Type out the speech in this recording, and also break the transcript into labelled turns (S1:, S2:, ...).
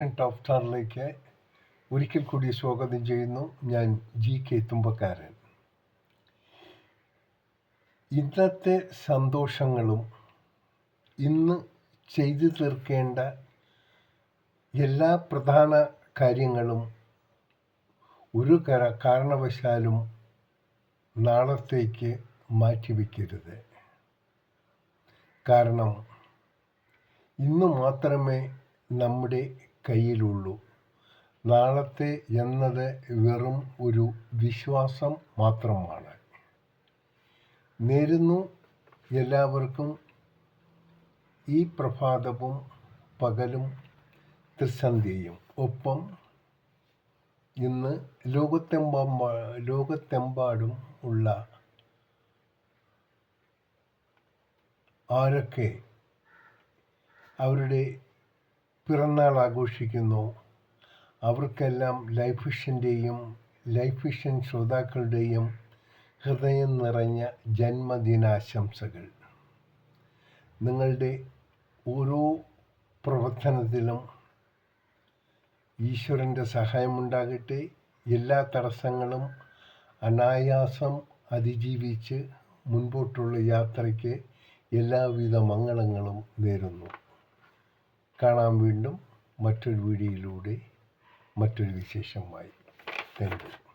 S1: Top സ്റ്റാറിലേക്ക് ഒരിക്കൽ കൂടി സ്വാഗതം ചെയ്യുന്നു. ഞാൻ GK തുമ്പക്കാരൻ. ഇന്നത്തെ സന്തോഷങ്ങളും ഇന്ന് ചെയ്തു തീർക്കേണ്ട എല്ലാ പ്രധാന കാര്യങ്ങളും ഒരു കാരണവശാലും നാളത്തേക്ക് മാറ്റിവെക്കരുത്. കാരണം ഇന്ന് മാത്രമേ നമ്മുടെ കയ്യിലുള്ളൂ. നാളത്തെ എന്നത് വെറും ഒരു വിശ്വാസം മാത്രമാണ്. നേരുന്നു എല്ലാവർക്കും ഈ പ്രഭാതവും പകലും ത്രിസന്ധ്യയും. ഒപ്പം ഇന്ന് ലോകത്തെമ്പാടും ഉള്ള ആരൊക്കെ അവരുടെ പിറന്നാൾ ആഘോഷിക്കുന്നു അവർക്കെല്ലാം ലൈഫ് വിഷൻ ശ്രോതാക്കളുടെയും ഹൃദയം നിറഞ്ഞ ജന്മദിനാശംസകൾ. നിങ്ങളുടെ ഓരോ പ്രവർത്തനത്തിലും ഈശ്വരൻ്റെ സഹായമുണ്ടാകട്ടെ. എല്ലാ തടസ്സങ്ങളും അനായാസം അതിജീവിച്ച് മുൻപോട്ടുള്ള യാത്രയ്ക്ക് എല്ലാവിധ മംഗളങ്ങളും നേരുന്നു. കാണാം വീണ്ടും മറ്റൊരു വീഡിയോയിലൂടെ മറ്റൊരു വിശേഷമായി. Thank you.